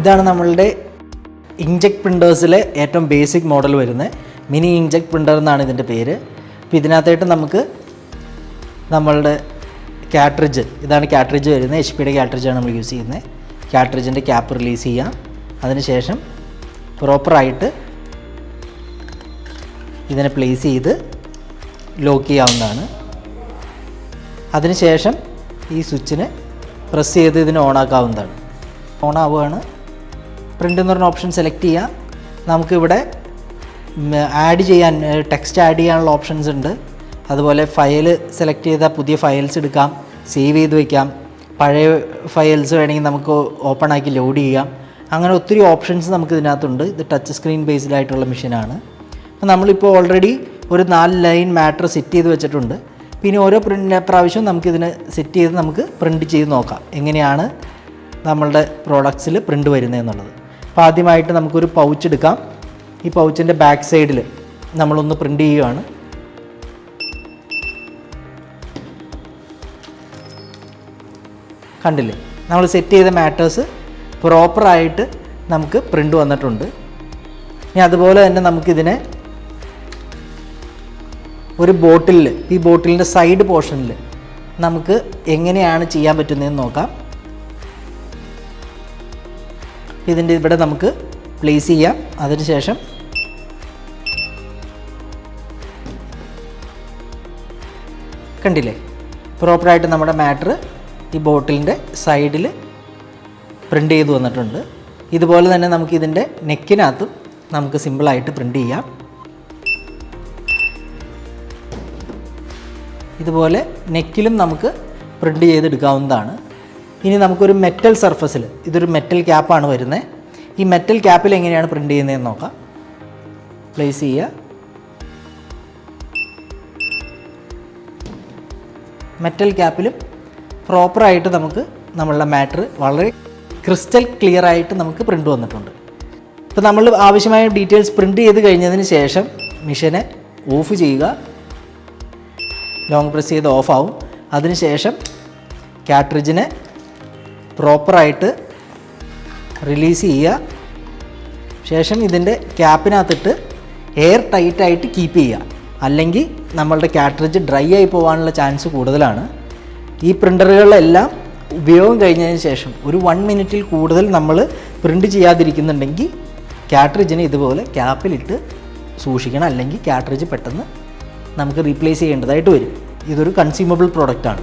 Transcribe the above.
ഇതാണ് നമ്മളുടെ ഇങ്ക്ജെറ്റ് പ്രിൻറ്റേഴ്സിലെ ഏറ്റവും ബേസിക് മോഡൽ വരുന്നത്. മിനി ഇങ്ക്ജെറ്റ് പ്രിൻറ്റർ എന്നാണ് ഇതിൻ്റെ പേര്. അപ്പോൾ ഇതിനകത്തായിട്ട് നമുക്ക് നമ്മളുടെ കാട്രിഡ്ജ്, ഇതാണ് കാട്രിഡ്ജ് വരുന്നത്. HP യുടെ കാട്രിഡ്ജാണ് നമ്മൾ യൂസ് ചെയ്യുന്നത്. കാട്രിഡ്ജിൻ്റെ ക്യാപ്പ് റിലീസ് ചെയ്യാം. അതിനുശേഷം പ്രോപ്പറായിട്ട് ഇതിനെ പ്ലേസ് ചെയ്ത് ലോക്ക് ചെയ്യാവുന്നതാണ്. അതിനുശേഷം ഈ സ്വിച്ചിന് പ്രസ് ചെയ്ത് ഇതിനെ ഓണാക്കാവുന്നതാണ്. ഓൺ ആവുകയാണ്. പ്രിൻ്റ് എന്ന് പറഞ്ഞ ഓപ്ഷൻ സെലക്ട് ചെയ്യാം. നമുക്കിവിടെ ആഡ് ചെയ്യാൻ, ടെക്സ്റ്റ് ആഡ് ചെയ്യാനുള്ള ഓപ്ഷൻസ് ഉണ്ട്. അതുപോലെ ഫയൽ സെലക്ട് ചെയ്താൽ പുതിയ ഫയൽസ് എടുക്കാം, സേവ് ചെയ്ത് വയ്ക്കാം. പഴയ ഫയൽസ് വേണമെങ്കിൽ നമുക്ക് ഓപ്പൺ ആക്കി ലോഡ് ചെയ്യാം. അങ്ങനെ ഒത്തിരി ഓപ്ഷൻസ് നമുക്ക് ഇതിനകത്തുണ്ട്. ഇത് ടച്ച് സ്ക്രീൻ ബേസ്ഡ് ആയിട്ടുള്ള മെഷീനാണ്. അപ്പോൾ നമ്മളിപ്പോൾ ഓൾറെഡി ഒരു 4 ലൈൻ മാറ്റർ സെറ്റ് ചെയ്ത് വെച്ചിട്ടുണ്ട്. പിന്നെ ഓരോ പ്രാവശ്യവും നമുക്കിതിനെ സെറ്റ് ചെയ്ത് നമുക്ക് പ്രിൻറ്റ് ചെയ്ത് നോക്കാം എങ്ങനെയാണ് നമ്മളുടെ പ്രോഡക്ട്സിൽ പ്രിൻ്റ് വരുന്നത് എന്നുള്ളത്. അപ്പോൾ ആദ്യമായിട്ട് നമുക്കൊരു പൗച്ച് എടുക്കാം. ഈ പൗച്ചിൻ്റെ ബാക്ക് സൈഡിൽ നമ്മളൊന്ന് പ്രിൻ്റ് ചെയ്യുകയാണ്. കണ്ടില്ലേ, നമ്മൾ സെറ്റ് ചെയ്ത മാറ്റേഴ്സ് പ്രോപ്പറായിട്ട് നമുക്ക് പ്രിൻ്റ് വന്നിട്ടുണ്ട്. ഇനി അതുപോലെ തന്നെ നമുക്കിതിനെ ഒരു ബോട്ടിലിൽ, ഈ ബോട്ടിലിൻ്റെ സൈഡ് പോർഷനിൽ നമുക്ക് എങ്ങനെയാണ് ചെയ്യാൻ പറ്റുന്നതെന്ന് നോക്കാം. ഇതിൻ്റെ ഇവിടെ നമുക്ക് പ്ലേസ് ചെയ്യാം. അതിനുശേഷം കണ്ടില്ലേ, പ്രോപ്പറായിട്ട് നമ്മുടെ മാറ്റർ ഈ ബോട്ടിലിൻ്റെ സൈഡിൽ പ്രിൻ്റ് ചെയ്ത് വന്നിട്ടുണ്ട്. ഇതുപോലെ തന്നെ നമുക്കിതിൻ്റെ നെക്കിനകത്തും നമുക്ക് സിമ്പിളായിട്ട് പ്രിൻ്റ് ചെയ്യാം. ഇതുപോലെ നെക്കിലും നമുക്ക് പ്രിൻ്റ് ചെയ്തെടുക്കാവുന്നതാണ്. ഇനി നമുക്കൊരു മെറ്റൽ സർഫസിൽ, ഇതൊരു മെറ്റൽ ക്യാപ്പാണ് വരുന്നത്. ഈ മെറ്റൽ ക്യാപ്പിൽ എങ്ങനെയാണ് പ്രിൻ്റ് ചെയ്യുന്നതെന്ന് നോക്കാം. പ്ലേസ് ചെയ്യുക. മെറ്റൽ ക്യാപ്പിലും പ്രോപ്പറായിട്ട് നമുക്ക് നമ്മളുടെ മാറ്റർ വളരെ ക്രിസ്റ്റൽ ക്ലിയർ ആയിട്ട് നമുക്ക് പ്രിൻ്റ് വന്നിട്ടുണ്ട്. ഇപ്പോൾ നമ്മൾ ആവശ്യമായ ഡീറ്റെയിൽസ് പ്രിൻ്റ് ചെയ്ത് കഴിഞ്ഞതിന് ശേഷം മെഷീനെ ഓഫ് ചെയ്യുക. ലോങ് പ്രസ് ചെയ്ത് ഓഫ് ആവും. അതിനുശേഷം കാട്രിഡ്ജിനെ പ്രോപ്പറായിട്ട് റിലീസ് ചെയ്യുക. ശേഷം ഇതിൻ്റെ ക്യാപ്പിനകത്തിട്ട് എയർ ടൈറ്റായിട്ട് കീപ്പ് ചെയ്യുക. അല്ലെങ്കിൽ നമ്മളുടെ കാട്രിഡ്ജ് ഡ്രൈ ആയി പോകാനുള്ള ചാൻസ് കൂടുതലാണ്. ഈ പ്രിൻ്ററുകളിലെല്ലാം ഉപയോഗം കഴിഞ്ഞതിന് ശേഷം ഒരു 1 മിനിറ്റിൽ കൂടുതൽ നമ്മൾ പ്രിൻ്റ് ചെയ്യാതിരിക്കുന്നുണ്ടെങ്കിൽ കാട്രിഡ്ജിനെ ഇതുപോലെ ക്യാപ്പിലിട്ട് സൂക്ഷിക്കണം. അല്ലെങ്കിൽ കാട്രിഡ്ജ് പെട്ടെന്ന് നമുക്ക് റീപ്ലേസ് ചെയ്യേണ്ടതായിട്ട് വരും. ഇതൊരു കൺസ്യൂമബിൾ പ്രോഡക്റ്റാണ്.